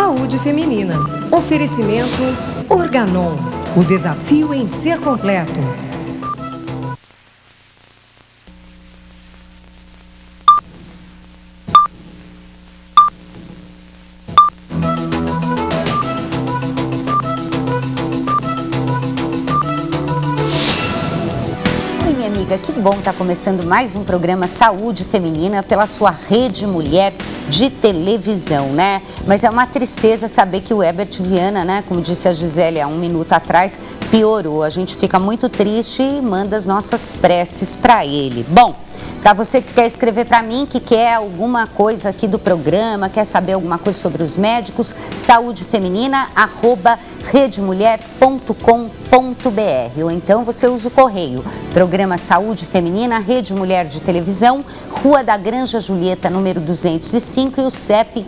Saúde feminina. Oferecimento Organon. O desafio em ser completo. Que bom estar começando mais um programa Saúde Feminina pela sua Rede Mulher de televisão, né? Mas é uma tristeza saber que o Herbert Viana, né, como disse a Gisele há um minuto atrás, piorou. A gente fica muito triste e manda as nossas preces para ele. Bom, para você que quer escrever para mim, que quer alguma coisa aqui do programa, quer saber alguma coisa sobre os médicos, saudefeminina@redemulher.com.br, ou então você usa o correio, programa Saúde Feminina, Rede Mulher de Televisão, Rua da Granja Julieta, número 205, e o CEP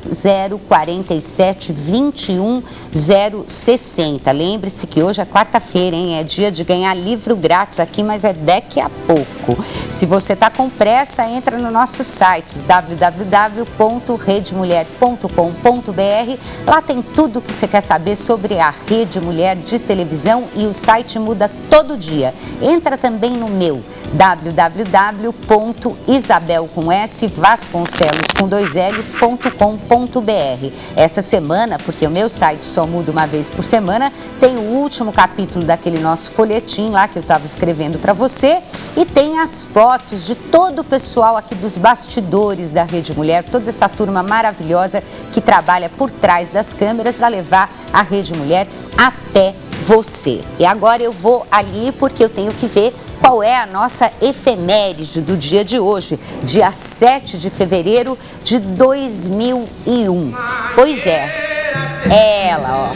047 21 060. Lembre-se que hoje é quarta-feira, hein? É dia de ganhar livro grátis aqui, mas é daqui a pouco. Se você está com pressa, entra no nosso site www.redemulher.com.br. Lá tem tudo o que você quer saber sobre a Rede Mulher de Televisão e o site muda todo dia. Entra também no meu www.isabel.vasconcelos.com.br. Essa semana, porque o meu site só muda uma vez por semana, tem o último capítulo daquele nosso folhetim lá que eu estava escrevendo para você, e tem as fotos de todo o pessoal aqui dos bastidores da Rede Mulher, toda essa turma maravilhosa que trabalha por trás das câmeras para levar a Rede Mulher até você. E agora eu vou ali porque eu tenho que ver qual é a nossa efeméride do dia de hoje, dia 7 de fevereiro de 2001. Pois é, ela, ó.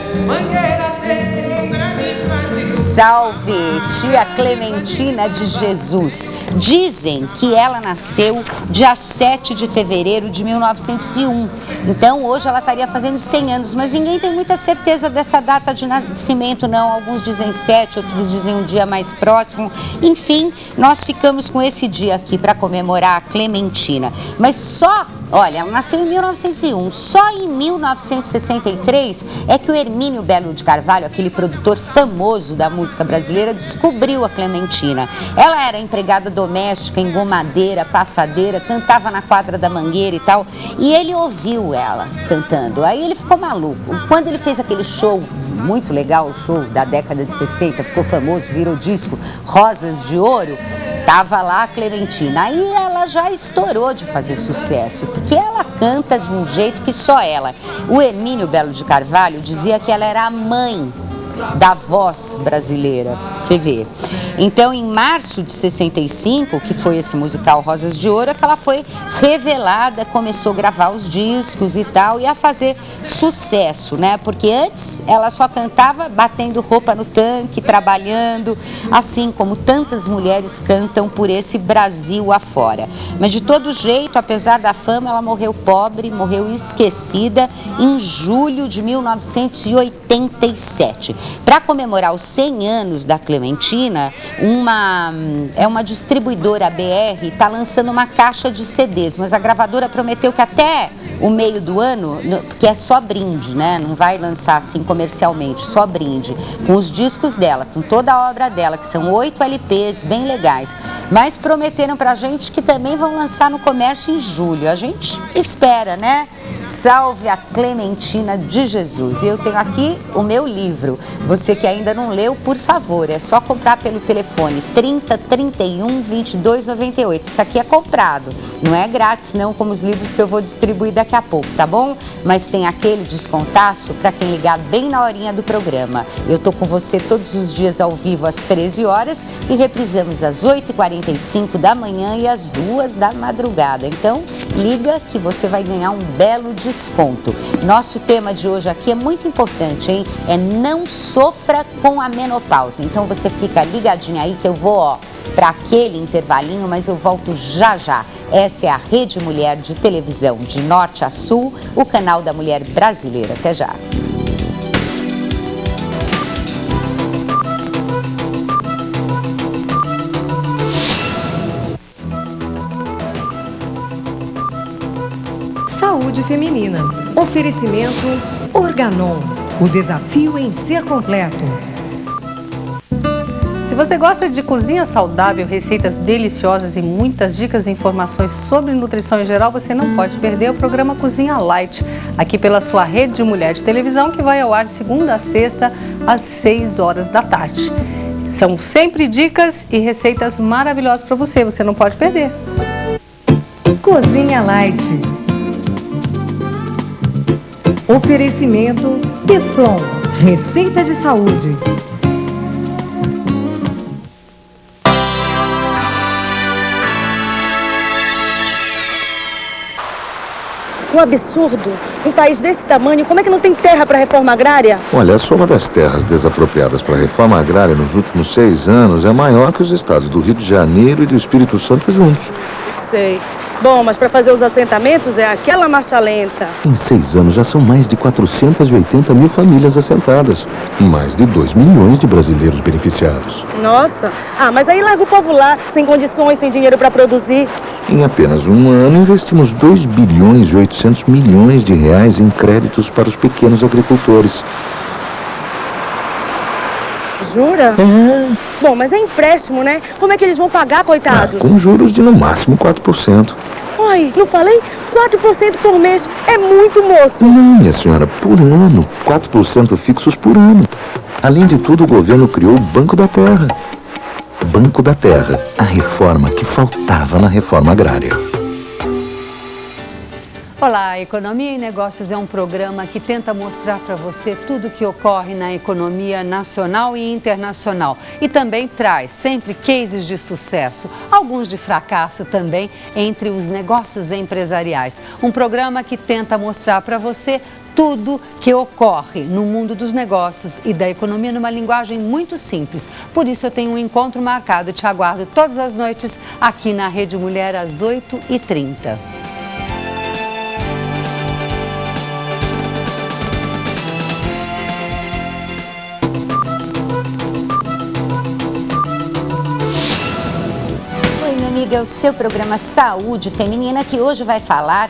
Salve, tia Clementina de Jesus. Dizem que ela nasceu dia 7 de fevereiro de 1901. Então, hoje ela estaria fazendo 100 anos, mas ninguém tem muita certeza dessa data de nascimento, não. Alguns dizem 7, outros dizem um dia mais próximo. Enfim, nós ficamos com esse dia aqui para comemorar a Clementina. Mas só... Olha, ela nasceu em 1901, só em 1963 é que o Hermínio Belo de Carvalho, aquele produtor famoso da música brasileira, descobriu a Clementina. Ela era empregada doméstica, engomadeira, passadeira, cantava na quadra da Mangueira e tal, e ele ouviu ela cantando, aí ele ficou maluco. Quando ele fez aquele show, muito legal, o show da década de 60, ficou famoso, virou disco, Rosas de Ouro, tava lá a Clementina. Aí ela já estourou de fazer sucesso, porque ela canta de um jeito que só ela. O Hermínio Belo de Carvalho dizia que ela era a mãe da voz brasileira, você vê. Então, em março de 65, que foi esse musical Rosas de Ouro, é que ela foi revelada, começou a gravar os discos e tal, e a fazer sucesso, né? Porque antes ela só cantava batendo roupa no tanque, trabalhando, assim como tantas mulheres cantam por esse Brasil afora. Mas de todo jeito, apesar da fama, ela morreu pobre, morreu esquecida em julho de 1987. Para comemorar os 100 anos da Clementina, uma distribuidora BR está lançando uma caixa de CDs, mas a gravadora prometeu que até o meio do ano, que é só brinde, né? Não vai lançar assim comercialmente, só brinde, com os discos dela, com toda a obra dela, que são 8 LPs bem legais. Mas prometeram pra gente que também vão lançar no comércio em julho. A gente espera, né? Salve a Clementina de Jesus. E eu tenho aqui o meu livro. Você que ainda não leu, por favor, é só comprar pelo telefone 30 31 22 98. Isso aqui é comprado, não é grátis não, como os livros que eu vou distribuir daqui a pouco, tá bom? Mas tem aquele descontaço para quem ligar bem na horinha do programa. Eu tô com você todos os dias ao vivo às 13 horas e reprisamos às 8h45 da manhã e às 2 da madrugada. Então, liga que você vai ganhar um belo desconto. Nosso tema de hoje aqui é muito importante, hein? É não sofra com a menopausa. Então você fica ligadinho aí que eu vou, para aquele intervalinho, mas eu volto já já. Essa é a Rede Mulher de Televisão, de norte a sul, o canal da mulher brasileira. Até já. Saúde feminina. Oferecimento Organon, o desafio em ser completo. Se você gosta de cozinha saudável, receitas deliciosas e muitas dicas e informações sobre nutrição em geral, você não pode perder o programa Cozinha Light, aqui pela sua rede de mulher de televisão, que vai ao ar de segunda a sexta, às 6 horas da tarde. São sempre dicas e receitas maravilhosas para você, você não pode perder. Cozinha Light. Oferecimento Teflon, receita de saúde. Um absurdo. Um país desse tamanho, como é que não tem terra para a reforma agrária? Olha, a soma das terras desapropriadas para a reforma agrária nos últimos 6 anos é maior que os estados do Rio de Janeiro e do Espírito Santo juntos. Sei. Bom, mas para fazer os assentamentos é aquela marcha lenta. Em 6 anos já são mais de 480 mil famílias assentadas. Mais de 2 milhões de brasileiros beneficiados. Nossa. Mas aí larga o povo lá, sem condições, sem dinheiro para produzir. Em apenas um ano, investimos 2 bilhões e 800 milhões de reais em créditos para os pequenos agricultores. Jura? É. Bom, mas é empréstimo, né? Como é que eles vão pagar, coitados? Com juros de no máximo 4%. Ai, não falei? 4% por mês. É muito, moço. Não, minha senhora, por ano. 4% fixos por ano. Além de tudo, o governo criou o Banco da Terra. Banco da Terra, a reforma que faltava na reforma agrária. Olá, Economia e Negócios é um programa que tenta mostrar para você tudo o que ocorre na economia nacional e internacional. E também traz sempre cases de sucesso, alguns de fracasso também entre os negócios empresariais. Um programa que tenta mostrar para você tudo que ocorre no mundo dos negócios e da economia numa linguagem muito simples. Por isso eu tenho um encontro marcado e te aguardo todas as noites aqui na Rede Mulher às 8h30. Oi, minha amiga, é o seu programa Saúde Feminina que hoje vai falar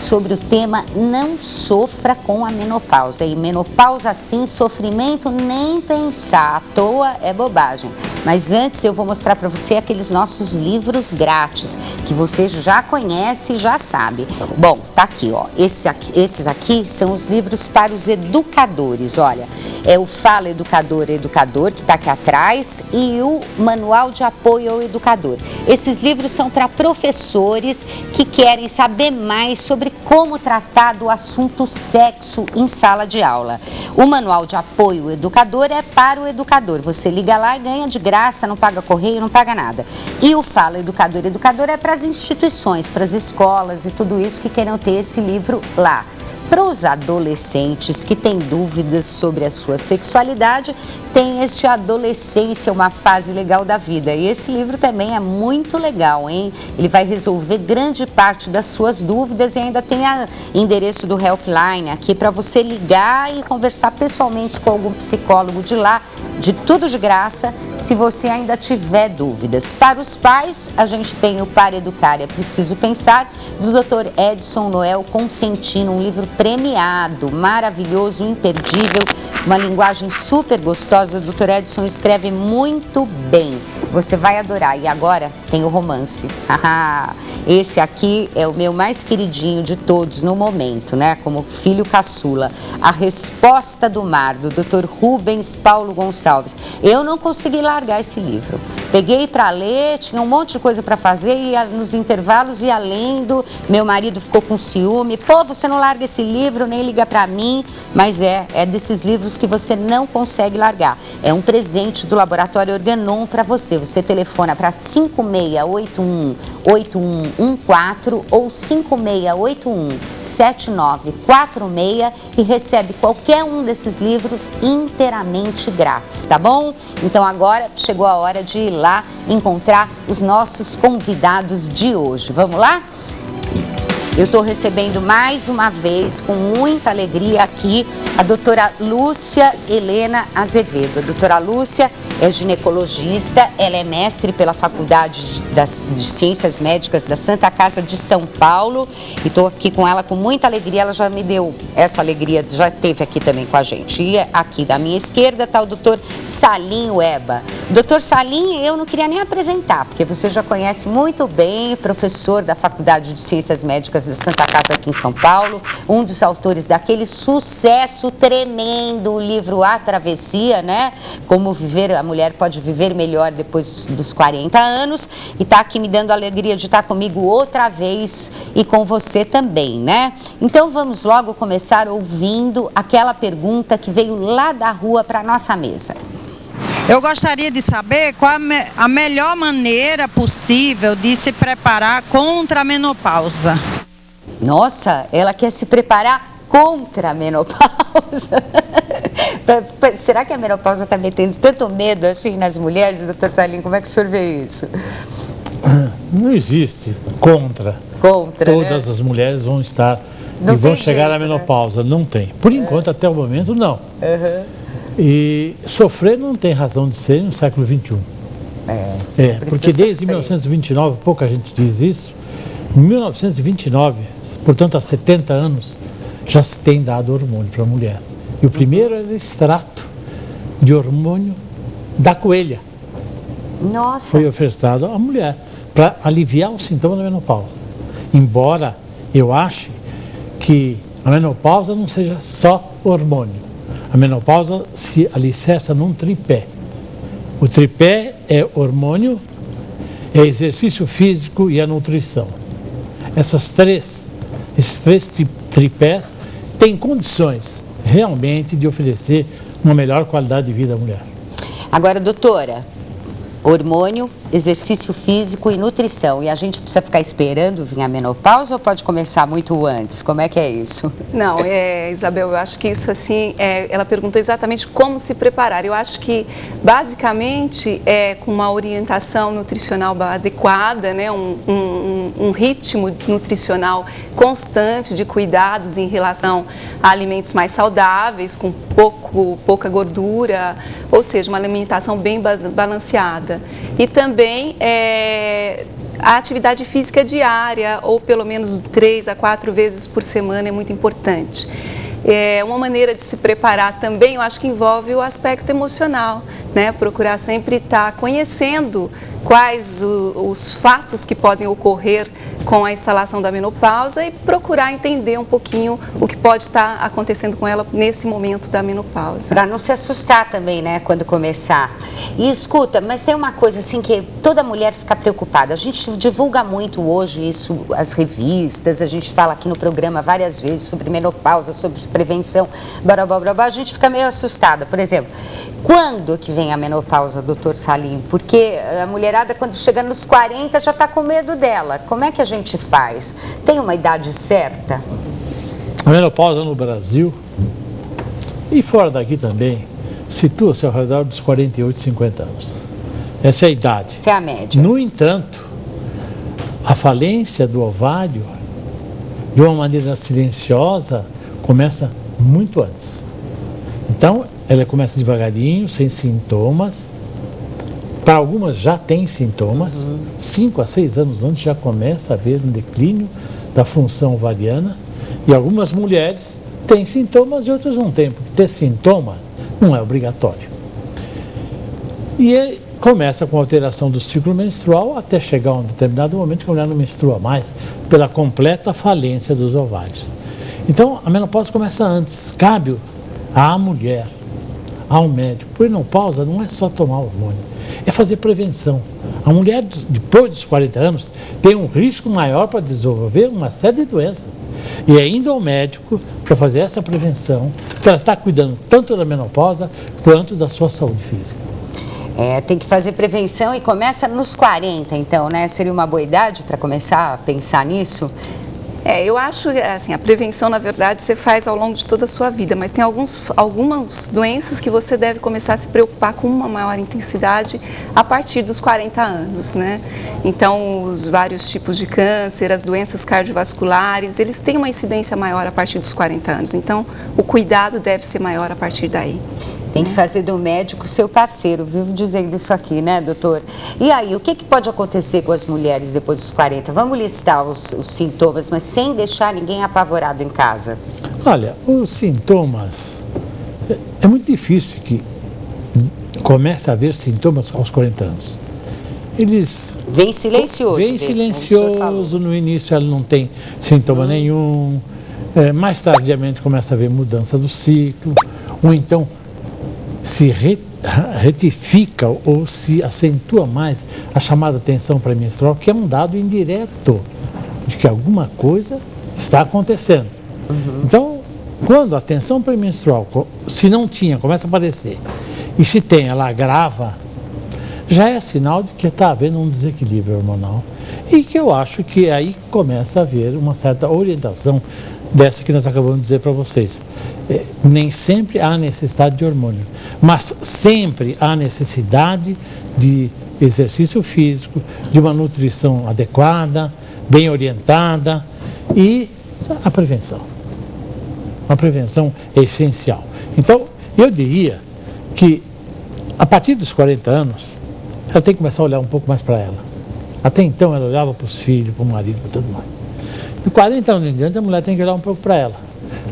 sobre o tema Não Sofra com a Menopausa. E menopausa sim, sofrimento nem pensar, à toa é bobagem. Mas antes eu vou mostrar para você aqueles nossos livros grátis, que você já conhece e já sabe. Bom, tá aqui, ó. Esses aqui são os livros para os educadores, olha. É o Fala Educador Educador, que está aqui atrás, e o Manual de Apoio ao Educador. Esses livros são para professores que querem saber mais sobre como tratar do assunto sexo em sala de aula. O Manual de Apoio ao Educador é para o educador. Você liga lá e ganha de graça, não paga correio, não paga nada. E o Fala Educador Educador é para as instituições, para as escolas e tudo isso que queiram ter esse livro lá. Para os adolescentes que têm dúvidas sobre a sua sexualidade, tem este Adolescência, uma fase legal da vida. E esse livro também é muito legal, hein? Ele vai resolver grande parte das suas dúvidas e ainda tem o endereço do Helpline aqui para você ligar e conversar pessoalmente com algum psicólogo de lá, de tudo de graça, se você ainda tiver dúvidas. Para os pais, a gente tem o Para Educar é Preciso Pensar, do Dr. Edson Noel Consentino, um livro premiado, maravilhoso, imperdível, uma linguagem super gostosa. O Dr. Edson escreve muito bem, você vai adorar. E agora tem o romance. Esse aqui é o meu mais queridinho de todos no momento, né? Como filho caçula. A Resposta do Mar, do Dr. Rubens Paulo Gonçalves. Eu não consegui largar esse livro. Peguei para ler, tinha um monte de coisa para fazer, e nos intervalos ia lendo. Meu marido ficou com ciúme. Pô, você não larga esse livro, nem liga para mim. Mas é desses livros que você não consegue largar. É um presente do Laboratório Organon para você. Você telefona para 5681-8114 ou 5681-7946 e recebe qualquer um desses livros inteiramente grátis, tá bom? Então agora chegou a hora de ir lá encontrar os nossos convidados de hoje. Vamos lá? Eu estou recebendo mais uma vez, com muita alegria aqui, a doutora Lúcia Helena Azevedo. A doutora Lúcia é ginecologista, ela é mestre pela Faculdade de Ciências Médicas da Santa Casa de São Paulo. E estou aqui com ela com muita alegria, ela já me deu essa alegria, já esteve aqui também com a gente. E aqui da minha esquerda está o doutor Salim Weba. Doutor Salim, eu não queria nem apresentar, porque você já conhece muito bem, professor da Faculdade de Ciências Médicas da Santa Casa aqui em São Paulo, um dos autores daquele sucesso tremendo, o livro A Travessia, né? Como a mulher pode viver melhor depois dos 40 anos, e está aqui me dando a alegria de estar comigo outra vez e com você também, né? Então vamos logo começar ouvindo aquela pergunta que veio lá da rua para a nossa mesa. Eu gostaria de saber qual a melhor maneira possível de se preparar contra a menopausa. Nossa, ela quer se preparar contra a menopausa. Será que a menopausa está metendo tanto medo assim nas mulheres, doutor Salim? Como é que o senhor vê isso? Não existe contra. Todas, né? As mulheres vão estar e vão chegar à menopausa. Né? Não tem. Por enquanto, até o momento, não. E sofrer não tem razão de ser no século XXI. Porque desde 1929, pouca gente diz isso, em 1929, portanto há 70 anos, já se tem dado hormônio para a mulher. E o primeiro era extrato de hormônio da coelha. Nossa! Foi ofertado à mulher para aliviar os sintomas da menopausa. Embora eu ache que a menopausa não seja só hormônio. A menopausa se alicerça num tripé. O tripé é hormônio, é exercício físico e a nutrição. Esses três tripés têm condições realmente de oferecer uma melhor qualidade de vida à mulher. Agora, doutora, hormônio, exercício físico e nutrição. E a gente precisa ficar esperando vir a menopausa ou pode começar muito antes? Como é que é isso? Não, Isabel, eu acho que isso assim, ela perguntou exatamente como se preparar. Eu acho que basicamente com uma orientação nutricional adequada, né, um ritmo nutricional constante de cuidados em relação a alimentos mais saudáveis, com pouca gordura, ou seja, uma alimentação bem balanceada. E também a atividade física diária, ou pelo menos 3 a 4 vezes por semana, é muito importante. Uma maneira de se preparar também, eu acho que envolve o aspecto emocional, né? Procurar sempre estar conhecendo quais os fatos que podem ocorrer com a instalação da menopausa e procurar entender um pouquinho o que pode estar acontecendo com ela nesse momento da menopausa. Para não se assustar também, né, quando começar. E escuta, mas tem uma coisa assim que toda mulher fica preocupada. A gente divulga muito hoje isso, as revistas, a gente fala aqui no programa várias vezes sobre menopausa, sobre prevenção, a gente fica meio assustada. Por exemplo, quando que vem a menopausa, doutor Salim? Porque a mulherada, quando chega nos 40, já está com medo dela. Como é que a gente faz? Tem uma idade certa? A menopausa no Brasil e fora daqui também situa-se ao redor dos 48, 50 anos. Essa é a idade. Essa é a média. No entanto, a falência do ovário, de uma maneira silenciosa, começa muito antes. Então, ela começa devagarinho, sem sintomas. Para algumas já tem sintomas, 5 a 6 anos antes já começa a haver um declínio da função ovariana. E algumas mulheres têm sintomas e outras não têm, porque ter sintomas não é obrigatório. E começa com a alteração do ciclo menstrual até chegar a um determinado momento que a mulher não menstrua mais, pela completa falência dos ovários. Então, a menopausa começa antes. Cabe à mulher, ao médico. Por menopausa não é só tomar hormônio, é fazer prevenção. A mulher, depois dos 40 anos, tem um risco maior para desenvolver uma série de doenças. E ainda o médico para fazer essa prevenção, porque ela está cuidando tanto da menopausa quanto da sua saúde física. Tem que fazer prevenção e começa nos 40, então, né? Seria uma boa idade para começar a pensar nisso? Eu acho que assim, a prevenção, na verdade, você faz ao longo de toda a sua vida, mas tem algumas doenças que você deve começar a se preocupar com uma maior intensidade a partir dos 40 anos, né? Então, os vários tipos de câncer, as doenças cardiovasculares, eles têm uma incidência maior a partir dos 40 anos. Então, o cuidado deve ser maior a partir daí. Tem que fazer do médico seu parceiro, vivo dizendo isso aqui, né, doutor? E aí, o que pode acontecer com as mulheres depois dos 40? Vamos listar os sintomas, mas sem deixar ninguém apavorado em casa. Olha, os sintomas... É muito difícil que comece a haver sintomas aos 40 anos. Eles... Vem silencioso. Vem silencioso, no início ela não tem sintoma nenhum. Mais tardiamente começa a haver mudança do ciclo, ou então se retifica ou se acentua mais a chamada tensão pré-menstrual, que é um dado indireto de que alguma coisa está acontecendo. Então, quando a tensão pré-menstrual, se não tinha, começa a aparecer, e se tem, ela agrava, já é sinal de que está havendo um desequilíbrio hormonal. E que eu acho que aí começa a haver uma certa orientação dessa que nós acabamos de dizer para vocês. Nem sempre há necessidade de hormônio, mas sempre há necessidade de exercício físico, de uma nutrição adequada, bem orientada e a prevenção. A prevenção é essencial. Então, eu diria que a partir dos 40 anos, ela tem que começar a olhar um pouco mais para ela. Até então ela olhava para os filhos, para o marido, para tudo mais. De 40 anos em diante, a mulher tem que olhar um pouco para ela.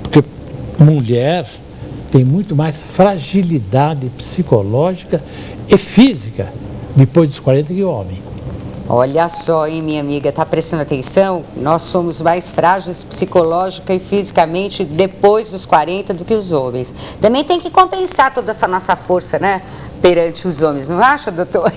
Porque mulher tem muito mais fragilidade psicológica e física depois dos 40 que o homem. Olha só, hein, minha amiga, tá prestando atenção? Nós somos mais frágeis psicológica e fisicamente depois dos 40 do que os homens. Também tem que compensar toda essa nossa força, né, perante os homens, não acha, doutora?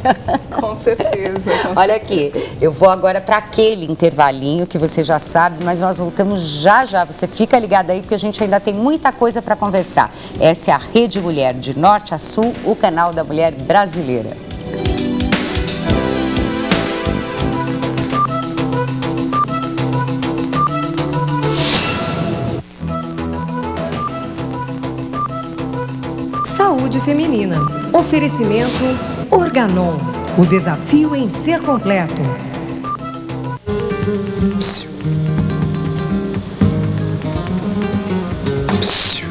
Com certeza. Olha aqui, eu vou agora para aquele intervalinho que você já sabe, mas nós voltamos já já. Você fica ligado aí porque a gente ainda tem muita coisa para conversar. Essa é a Rede Mulher, de norte a sul, o canal da mulher brasileira. Saúde feminina. Oferecimento Organon. O desafio em ser completo. Psiu. Psiu.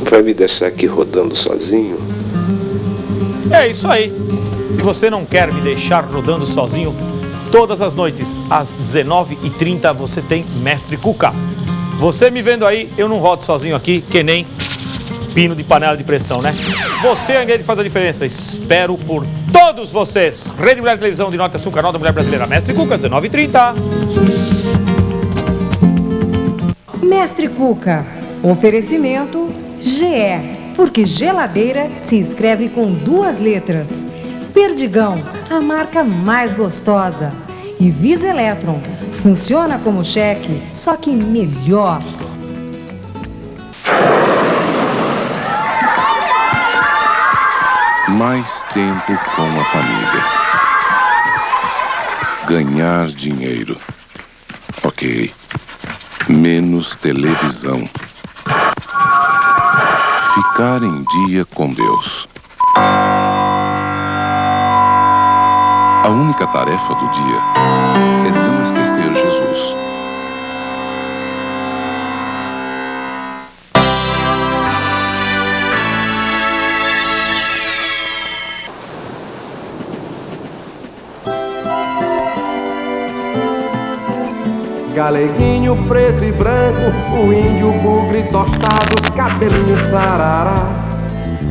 Vai me deixar aqui rodando sozinho? É isso aí. Se você não quer me deixar rodando sozinho, todas as noites, às 19h30, você tem Mestre Cuca. Você me vendo aí, eu não rodo sozinho aqui, que nem pino de panela de pressão, né? Você é alguém que faz a diferença. Espero por todos vocês. Rede Mulher Televisão, de norte a sul, canal da mulher brasileira. Mestre Cuca, 19h30. Mestre Cuca. Oferecimento GE. Porque geladeira se escreve com 2 letras. Perdigão, a marca mais gostosa. E Visa Eletron. Funciona como cheque, só que melhor. Mais tempo com a família. Ganhar dinheiro. Ok. Menos televisão. Ficar em dia com Deus. A única tarefa do dia é não esquecer Jesus. Galeguinho preto e branco, o índio bugre tostado, os cabelinhos sarará.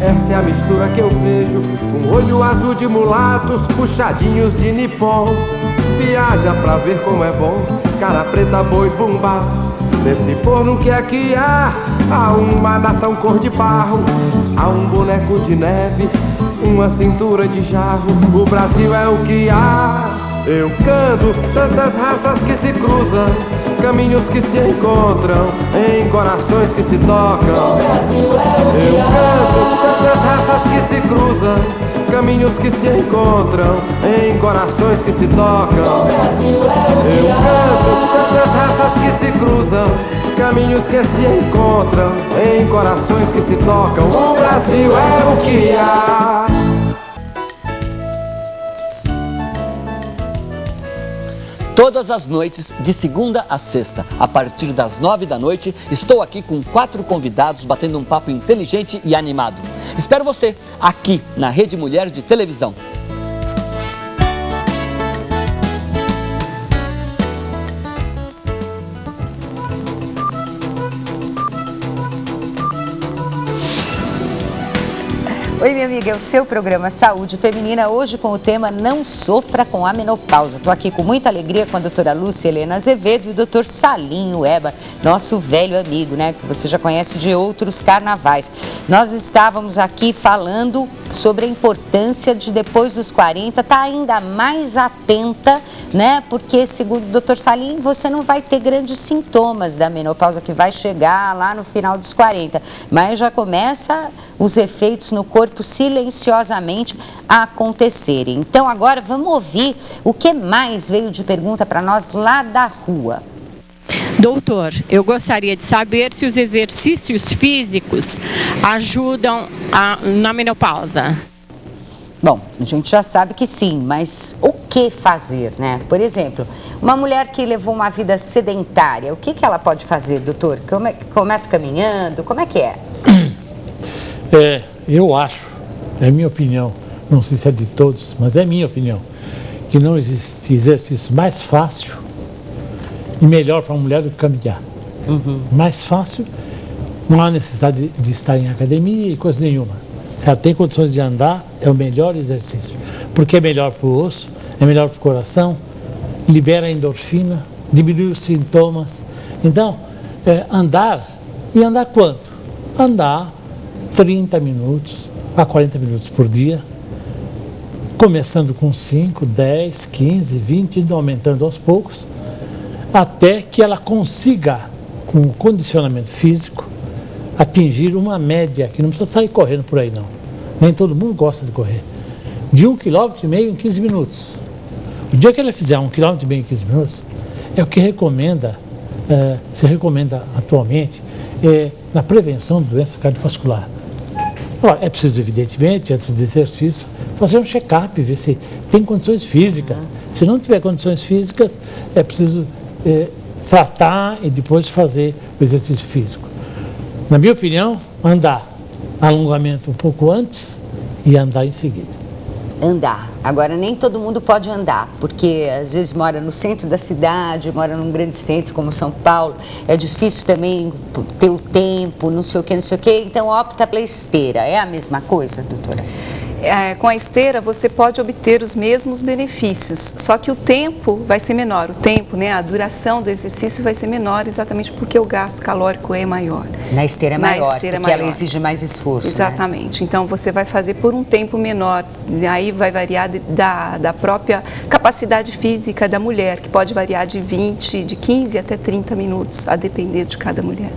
Essa é a mistura que eu vejo, um olho azul de mulatos, puxadinhos de nipom. Viaja pra ver como é bom, cara preta, boi, bumbá. Nesse forno que aqui há uma nação cor de barro, há um boneco de neve, uma cintura de jarro. O Brasil é o que há. Eu canto tantas raças que se cruzam, caminhos que se encontram em corações que se tocam. Eu canto tantas raças que se cruzam, caminhos que se encontram em corações que se tocam. Eu canto tantas raças que se cruzam, caminhos que se encontram em corações que se tocam. O Brasil é o que há. Todas as noites, de segunda a sexta, a partir das 9 da noite, estou aqui com 4 convidados batendo um papo inteligente e animado. Espero você aqui na Rede Mulher de Televisão. Oi, minha amiga, é o seu programa Saúde Feminina, hoje com o tema Não Sofra com a Menopausa. Estou aqui com muita alegria com a doutora Lúcia Helena Azevedo e o doutor Salim Ueba, nosso velho amigo, né, que você já conhece de outros carnavais. Nós estávamos aqui falando sobre a importância de, depois dos 40, estar ainda mais atenta, né, porque, segundo o doutor Salim, você não vai ter grandes sintomas da menopausa, que vai chegar lá no final dos 40, mas já começa os efeitos no corpo silenciosamente a acontecerem. Então agora vamos ouvir o que mais veio de pergunta para nós lá da rua. Doutor, eu gostaria de saber se os exercícios físicos ajudam na menopausa. Bom, a gente já sabe que sim, mas o que fazer, né? Por exemplo, uma mulher que levou uma vida sedentária, o que ela pode fazer, doutor? Começa caminhando, como é que é? Eu acho, é minha opinião, não sei se é de todos, mas é minha opinião, que não existe exercício mais fácil e melhor para uma mulher do que caminhar. Mais fácil, não há necessidade de estar em academia e coisa nenhuma. Se ela tem condições de andar, é o melhor exercício, porque é melhor para o osso, é melhor para o coração, libera a endorfina, diminui os sintomas. Então, andar, e andar quanto? Andar 30 minutos a 40 minutos por dia, começando com 5, 10, 15, 20, indo aumentando aos poucos, até que ela consiga, com o condicionamento físico, atingir uma média, que não precisa sair correndo por aí não, nem todo mundo gosta de correr, de 1,5 km em 15 minutos. O dia que ela fizer 1,5 km em 15 minutos, é o que se recomenda atualmente na prevenção de doença cardiovascular. Agora, é preciso, evidentemente, antes do exercício, fazer um check-up, ver se tem condições físicas. Se não tiver condições físicas, é preciso tratar e depois fazer o exercício físico. Na minha opinião, andar, alongamento um pouco antes e andar em seguida. Andar. Agora, nem todo mundo pode andar, porque às vezes mora no centro da cidade, mora num grande centro como São Paulo, é difícil também ter o tempo, não sei o que, então opta pela esteira. É a mesma coisa, doutora? Com a esteira você pode obter os mesmos benefícios, só que o tempo vai ser menor, a duração do exercício vai ser menor exatamente porque o gasto calórico é maior. Na esteira é maior, porque ela exige mais esforço. Exatamente, né? Então você vai fazer por um tempo menor, aí vai variar da própria capacidade física da mulher, que pode variar de 15 até 30 minutos, a depender de cada mulher.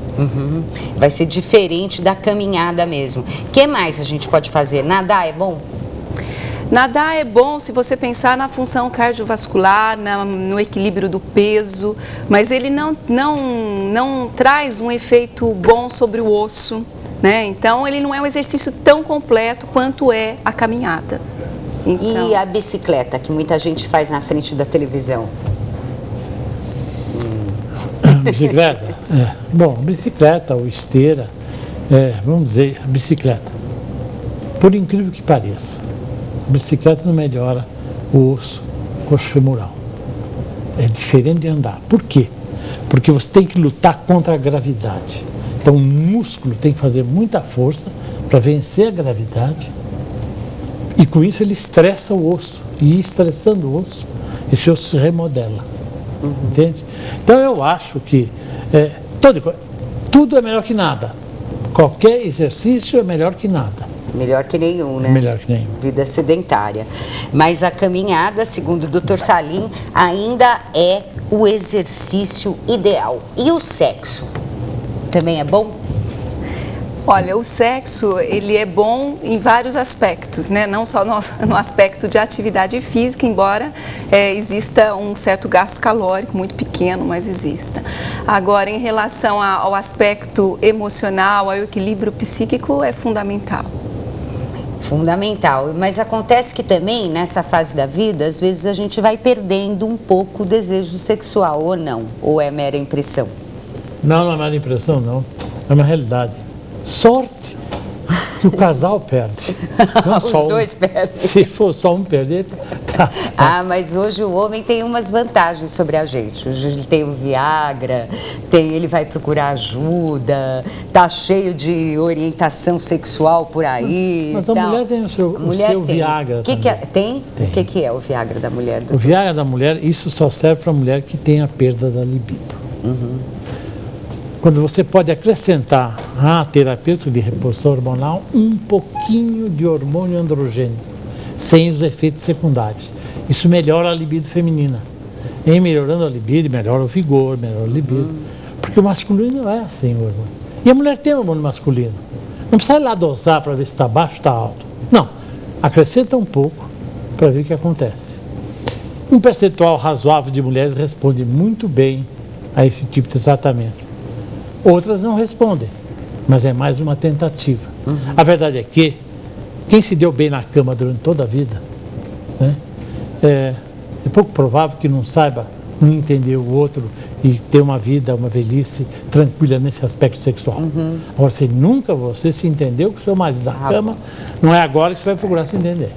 Vai ser diferente da caminhada mesmo. O que mais a gente pode fazer? Nadar é bom? Nadar é bom se você pensar na função cardiovascular, no equilíbrio do peso, mas ele não traz um efeito bom sobre o osso, né? Então ele não é um exercício tão completo quanto é a caminhada. Então... E a bicicleta, que muita gente faz na frente da televisão? Bicicleta? Bom, bicicleta ou esteira, vamos dizer, bicicleta. Por incrível que pareça, a bicicleta não melhora o osso coxofemoral. É diferente de andar. Por quê? Porque você tem que lutar contra a gravidade. Então o músculo tem que fazer muita força para vencer a gravidade e com isso ele estressa o osso. E estressando o osso, esse osso se remodela. Entende? Então eu acho que tudo é melhor que nada. Qualquer exercício é melhor que nada. Melhor que nenhum, né? Melhor que nenhum. Vida sedentária. Mas a caminhada, segundo o Dr. Salim, ainda é o exercício ideal. E o sexo? Também é bom? Olha, o sexo, ele é bom em vários aspectos, né? Não só no aspecto de atividade física, embora exista um certo gasto calórico muito pequeno, mas exista. Agora, em relação ao aspecto emocional, ao equilíbrio psíquico, é fundamental. Fundamental, mas acontece que também nessa fase da vida, às vezes a gente vai perdendo um pouco o desejo sexual, ou não? Ou é mera impressão? Não, não é mera impressão, não. É uma realidade. Sorte que o casal perde. Não Os só dois perdem. Se for só um perder, tá. Ah, mas hoje o homem tem umas vantagens sobre a gente. Hoje ele tem o Viagra, ele vai procurar ajuda, tá cheio de orientação sexual por aí. Mas a mulher tem o seu Viagra. Tem? O que é o Viagra da mulher? Doutor? O Viagra da mulher, isso só serve para a mulher que tem a perda da libido. Quando você pode acrescentar à terapêutica de reposição hormonal um pouquinho de hormônio androgênio, sem os efeitos secundários. Isso melhora a libido feminina. Em melhorando a libido, melhora o vigor, melhora a libido. Porque o masculino é assim, o hormônio. E a mulher tem hormônio masculino. Não precisa ir lá dosar para ver se está baixo ou está alto. Não. Acrescenta um pouco para ver o que acontece. Um percentual razoável de mulheres responde muito bem a esse tipo de tratamento. Outras não respondem, mas é mais uma tentativa. A verdade é que quem se deu bem na cama durante toda a vida, né, é pouco provável que não saiba não entender o outro e ter uma vida, uma velhice tranquila nesse aspecto sexual. Agora, se nunca você se entendeu com o seu marido na cama, não é agora que você vai procurar se entender.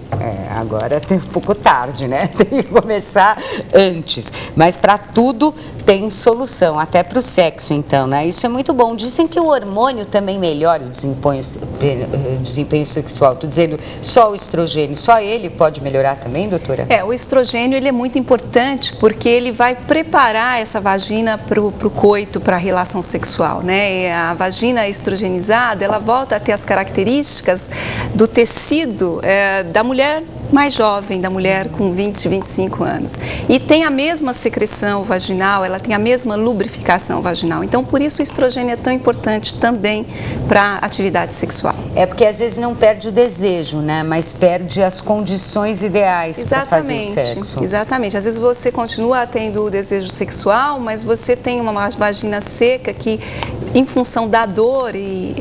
Agora é um pouco tarde, né? Tem que começar antes. Mas para tudo tem solução, até para o sexo, então, né? Isso é muito bom. Dizem que o hormônio também melhora o desempenho sexual. Estou dizendo só o estrogênio, só ele pode melhorar também, doutora? O estrogênio ele é muito importante porque ele vai preparar essa vagina para o coito, para a relação sexual, né? E a vagina estrogenizada, ela volta a ter as características do tecido da mulher mais jovem, da mulher com 20, 25 anos. E tem a mesma secreção vaginal, ela tem a mesma lubrificação vaginal. Então, por isso o estrogênio é tão importante também para a atividade sexual. É porque às vezes não perde o desejo, né? Mas perde as condições ideais para fazer o sexo. Exatamente. Às vezes você continua tendo o desejo sexual, mas você tem uma vagina seca que, em função da dor e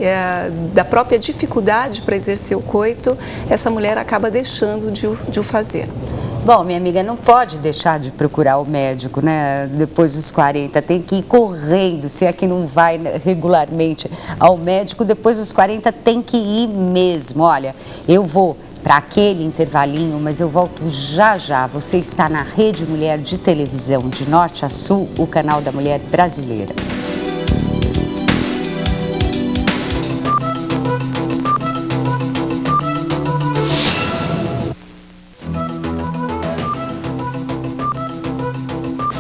da própria dificuldade para exercer o coito, essa mulher acaba deixando de o fazer. Bom, minha amiga, não pode deixar de procurar o médico, né? Depois dos 40, tem que ir correndo, se é que não vai regularmente ao médico, depois dos 40 tem que ir mesmo. Olha, eu vou para aquele intervalinho, mas eu volto já já. Você está na Rede Mulher de Televisão, de norte a sul, o canal da mulher brasileira.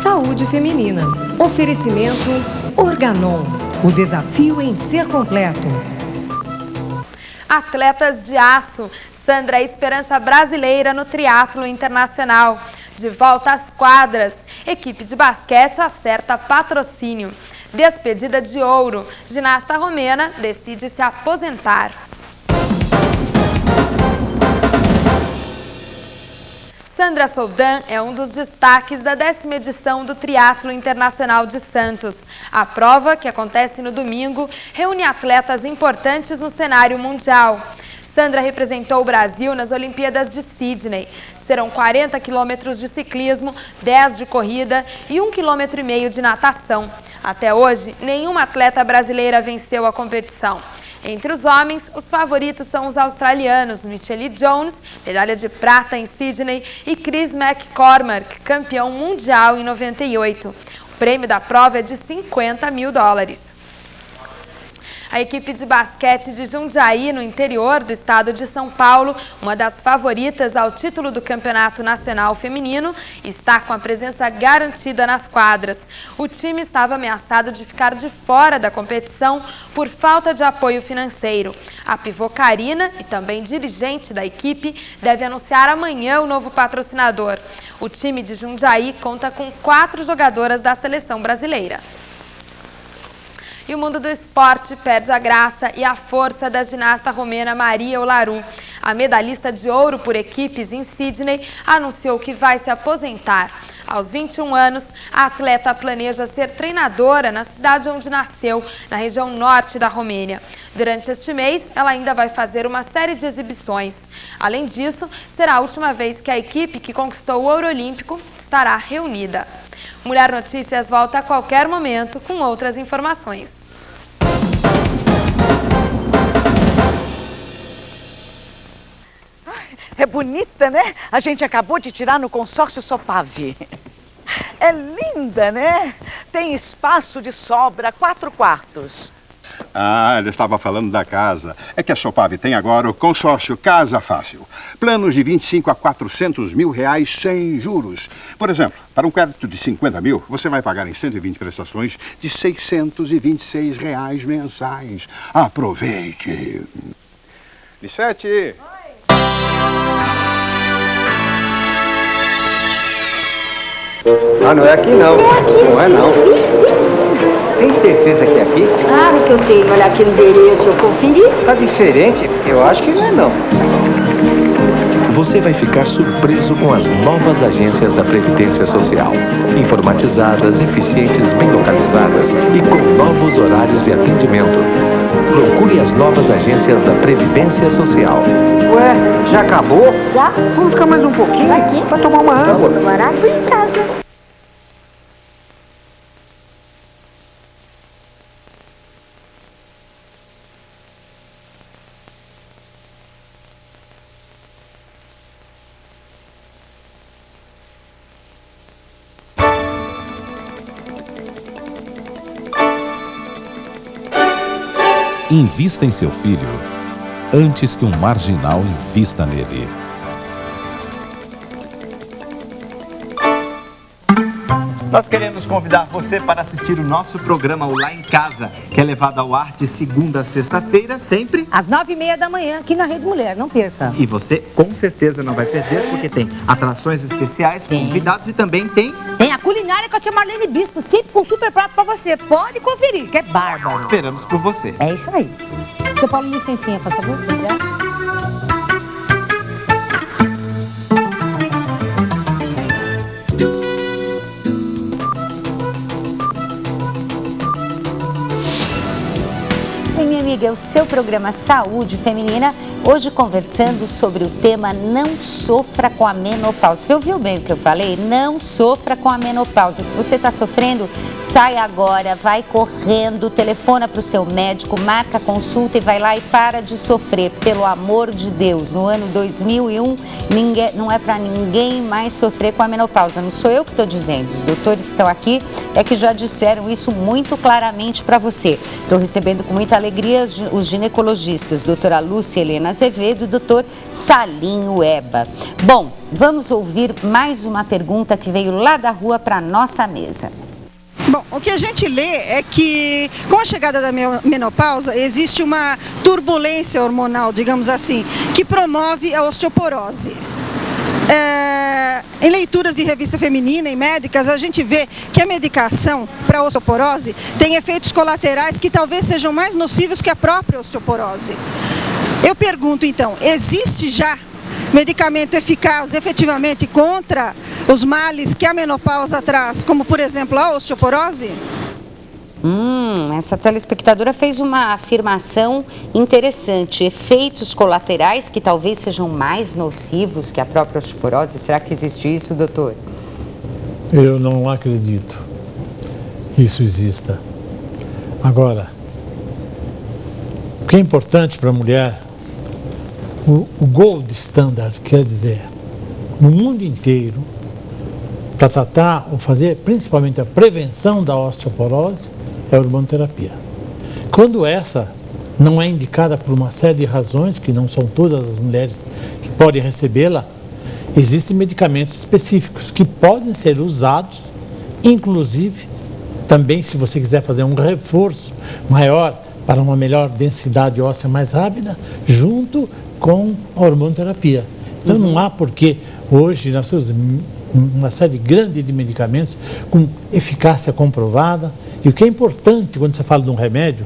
Saúde feminina. Oferecimento Organon. O desafio em ser completo. Atletas de aço. Sandra é esperança brasileira no triatlo internacional. De volta às quadras. Equipe de basquete acerta patrocínio. Despedida de ouro. Ginasta romena decide se aposentar. Sandra Soldan é um dos destaques da 10ª edição do Triatlo Internacional de Santos. A prova, que acontece no domingo, reúne atletas importantes no cenário mundial. Sandra representou o Brasil nas Olimpíadas de Sydney. Serão 40 quilômetros de ciclismo, 10 de corrida e 1,5 km de natação. Até hoje, nenhuma atleta brasileira venceu a competição. Entre os homens, os favoritos são os australianos Michelle Jones, medalha de prata em Sydney, e Chris McCormack, campeão mundial em 98. O prêmio da prova é de $50 mil. A equipe de basquete de Jundiaí, no interior do estado de São Paulo, uma das favoritas ao título do Campeonato Nacional Feminino, está com a presença garantida nas quadras. O time estava ameaçado de ficar de fora da competição por falta de apoio financeiro. A pivô Karina, e também dirigente da equipe, deve anunciar amanhã o novo patrocinador. O time de Jundiaí conta com 4 jogadoras da seleção brasileira. E o mundo do esporte perde a graça e a força da ginasta romena Maria Olaru. A medalhista de ouro por equipes em Sydney anunciou que vai se aposentar. Aos 21 anos, a atleta planeja ser treinadora na cidade onde nasceu, na região norte da Romênia. Durante este mês, ela ainda vai fazer uma série de exibições. Além disso, será a última vez que a equipe que conquistou o ouro olímpico estará reunida. Mulher Notícias volta a qualquer momento com outras informações. É bonita, né? A gente acabou de tirar no consórcio Sopave. É linda, né? Tem espaço de sobra, 4 quartos. Ah, ele estava falando da casa. É que a Sopave tem agora o consórcio Casa Fácil. Planos de 25 a 400 mil reais sem juros. Por exemplo, para um crédito de 50 mil, você vai pagar em 120 prestações de 626 reais mensais. Aproveite. Lissete. Ah, não é aqui não. É aqui, não é não. Tem certeza que é aqui? Claro que eu tenho. Olha aqui o endereço, eu conferi. Tá diferente? Eu acho que não é não. Você vai ficar surpreso com as novas agências da Previdência Social. Informatizadas, eficientes, bem localizadas e com novos horários de atendimento. Procure as novas agências da Previdência Social. Ué, já acabou? Já? Vamos ficar mais um pouquinho aqui para tomar uma água. Vamos tomar água em casa. Invista em seu filho antes que um marginal invista nele. Nós queremos convidar você para assistir o nosso programa Lá em Casa, que é levado ao ar de segunda a sexta-feira, sempre às 9h30 da manhã, aqui na Rede Mulher, não perca. E você com certeza não vai perder, porque tem atrações especiais, convidados e também tem a culinária com a tia Marlene Bispo, sempre com super prato para você. Pode conferir, que é bárbaro. Esperamos por você. É isso aí. Seu Paulo, licencinha, por favor. Obrigada. Minha amiga, é o seu programa Saúde Feminina, hoje conversando sobre o tema Não Sofra com a Menopausa. Você ouviu bem o que eu falei? Não sofra com a menopausa. Se você está sofrendo, sai agora, vai correndo, telefona para o seu médico, marca a consulta e vai lá e para de sofrer. Pelo amor de Deus, no ano 2001, não é para ninguém mais sofrer com a menopausa. Não sou eu que estou dizendo, os doutores que estão aqui é que já disseram isso muito claramente para você. Estou recebendo com muita alegria os ginecologistas, doutora Lúcia Helena Azevedo e doutor Salinho Eba. Bom, vamos ouvir mais uma pergunta que veio lá da rua para a nossa mesa. Bom, o que a gente lê é que com a chegada da menopausa existe uma turbulência hormonal, digamos assim, que promove a osteoporose. Em leituras de revista feminina e médicas, a gente vê que a medicação para a osteoporose tem efeitos colaterais que talvez sejam mais nocivos que a própria osteoporose. Eu pergunto então, existe já medicamento eficaz efetivamente contra os males que a menopausa traz, como por exemplo a osteoporose? Essa telespectadora fez uma afirmação interessante. Efeitos colaterais que talvez sejam mais nocivos que a própria osteoporose. Será que existe isso, doutor? Eu não acredito que isso exista. Agora, o que é importante para a mulher, o gold standard, quer dizer, no mundo inteiro, para tratar ou fazer principalmente a prevenção da osteoporose, é a hormonoterapia. Quando essa não é indicada por uma série de razões, que não são todas as mulheres que podem recebê-la, existem medicamentos específicos que podem ser usados, inclusive, também se você quiser fazer um reforço maior para uma melhor densidade óssea mais rápida, junto com a hormonoterapia. Então não há porquê, hoje nós temos uma série grande de medicamentos com eficácia comprovada, e o que é importante quando você fala de um remédio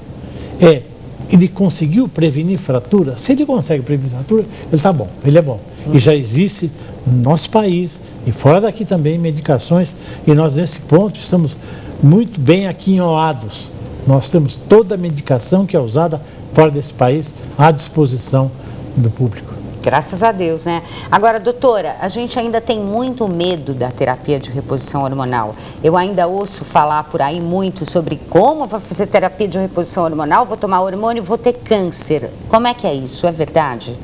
é ele conseguiu prevenir fratura. Se ele consegue prevenir fratura, ele está bom, ele é bom. E já existe no nosso país e fora daqui também medicações, e nós nesse ponto estamos muito bem aquinhoados. Nós temos toda a medicação que é usada fora desse país à disposição do público. Graças a Deus, né? Agora, doutora, a gente ainda tem muito medo da terapia de reposição hormonal. Eu ainda ouço falar por aí muito sobre como vou fazer terapia de reposição hormonal, vou tomar hormônio, vou ter câncer. Como é que é isso? É verdade?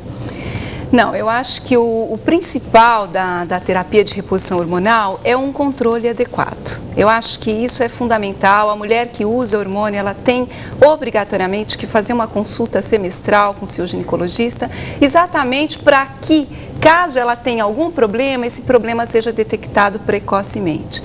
Não, eu acho que o principal da terapia de reposição hormonal é um controle adequado. Eu acho que isso é fundamental. A mulher que usa hormônio, ela tem obrigatoriamente que fazer uma consulta semestral com seu ginecologista, exatamente para que, caso ela tenha algum problema, esse problema seja detectado precocemente.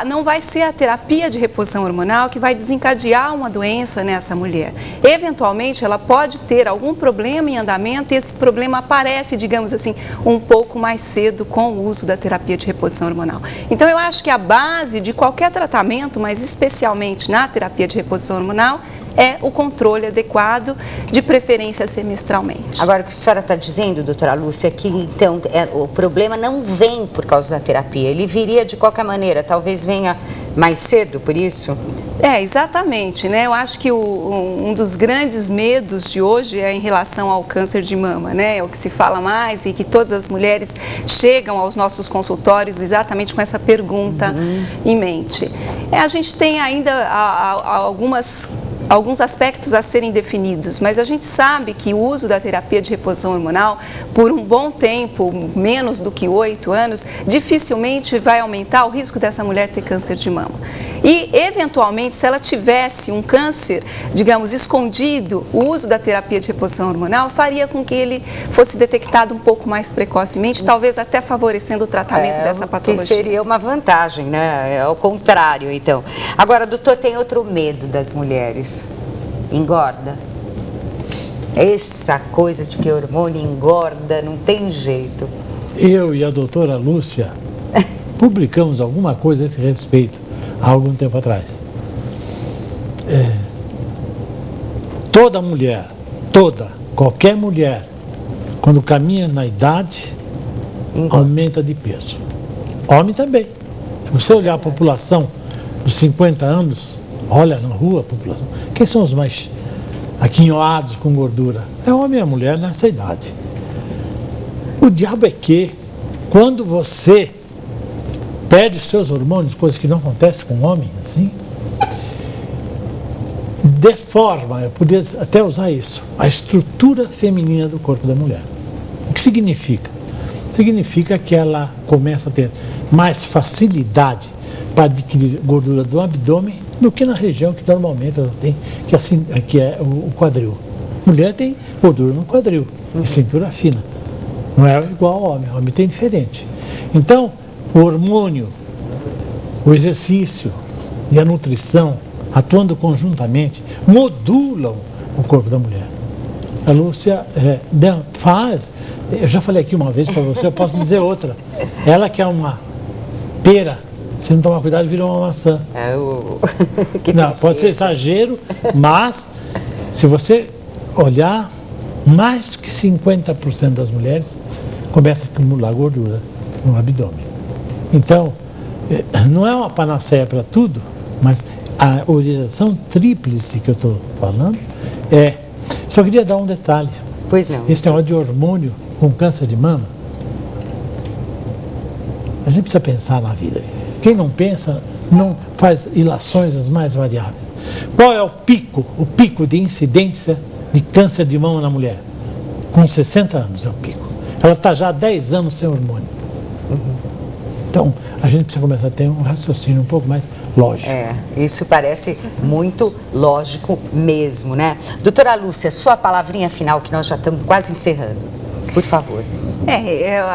Não vai ser a terapia de reposição hormonal que vai desencadear uma doença nessa mulher. Eventualmente, ela pode ter algum problema em andamento e esse problema aparece, digamos assim, um pouco mais cedo com o uso da terapia de reposição hormonal. Então, eu acho que a base de qualquer tratamento, mas especialmente na terapia de reposição hormonal, é o controle adequado, de preferência semestralmente. Agora, o que a senhora está dizendo, doutora Lúcia, é que então o problema não vem por causa da terapia, ele viria de qualquer maneira, talvez venha mais cedo por isso? Exatamente, né? Eu acho que um dos grandes medos de hoje é em relação ao câncer de mama, né? É o que se fala mais e que todas as mulheres chegam aos nossos consultórios exatamente com essa pergunta em mente. A gente tem ainda alguns aspectos a serem definidos, mas a gente sabe que o uso da terapia de reposição hormonal por um bom tempo, menos do que 8 anos, dificilmente vai aumentar o risco dessa mulher ter câncer de mama. E, eventualmente, se ela tivesse um câncer, digamos, escondido, o uso da terapia de reposição hormonal faria com que ele fosse detectado um pouco mais precocemente, talvez até favorecendo o tratamento dessa patologia. Que seria uma vantagem, né? É o contrário, então. Agora, doutor, tem outro medo das mulheres. Engorda. Essa coisa de que hormônio engorda, não tem jeito. Eu e a doutora Lúcia publicamos alguma coisa a esse respeito há algum tempo atrás. Toda mulher, qualquer mulher, quando caminha na idade, aumenta de peso. Homem também. Se você olhar a população dos 50 anos, olha na rua a população, quem são os mais aquinhoados com gordura? É homem e a mulher nessa idade. O diabo é que, quando você perde os seus hormônios, coisa que não acontece com o homem, assim, deforma, eu poderia até usar isso, a estrutura feminina do corpo da mulher. O que significa? Significa que ela começa a ter mais facilidade para adquirir gordura do abdômen do que na região que normalmente ela tem, que é o quadril. Mulher tem gordura no quadril e cintura fina. Não é igual ao homem, o homem tem diferente. Então, o hormônio, o exercício e a nutrição, atuando conjuntamente, modulam o corpo da mulher. A Lúcia faz, eu já falei aqui uma vez para você, eu posso dizer outra. Ela que é uma pera, se não tomar cuidado, vira uma maçã. Não, pode ser exagero, mas se você olhar, mais que 50% das mulheres começam a acumular gordura no abdômen. Então, não é uma panaceia para tudo, mas a orientação tríplice que eu estou falando é... Só queria dar um detalhe. Pois não. Esse negócio de hormônio com câncer de mama, a gente precisa pensar na vida. Quem não pensa, não faz ilações as mais variáveis. Qual é o pico de incidência de câncer de mama na mulher? Com 60 anos é o pico. Ela está já há 10 anos sem hormônio. Então, a gente precisa começar a ter um raciocínio um pouco mais lógico. Isso parece muito lógico mesmo, né? Doutora Lúcia, sua palavrinha final, que nós já estamos quase encerrando, por favor.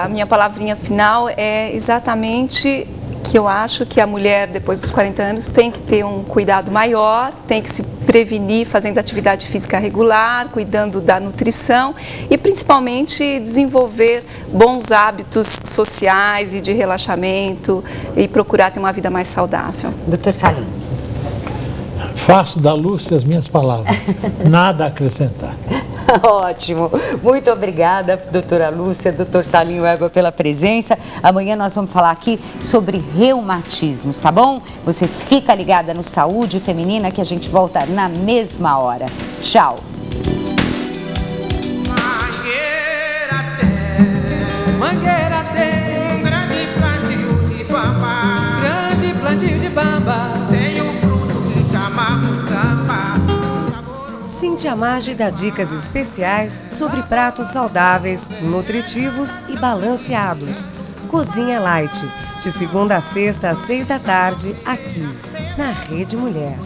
A minha palavrinha final é exatamente que eu acho que a mulher, depois dos 40 anos, tem que ter um cuidado maior, tem que se prevenir fazendo atividade física regular, cuidando da nutrição e, principalmente, desenvolver bons hábitos sociais e de relaxamento e procurar ter uma vida mais saudável. Doutor Salim. Faço da Lúcia as minhas palavras, nada a acrescentar. Ótimo. Muito obrigada, doutora Lúcia, doutor Salim Weba, pela presença. Amanhã nós vamos falar aqui sobre reumatismo, tá bom? Você fica ligada no Saúde Feminina que a gente volta na mesma hora. Tchau. Mangueira tem um grande plantio de bamba. Grande plantio de bamba. Tem um fruto que chamamos samba. Cintia Maggi dá dicas especiais sobre pratos saudáveis, nutritivos e balanceados. Cozinha Light, de segunda a sexta às 6 da tarde, aqui na Rede Mulher.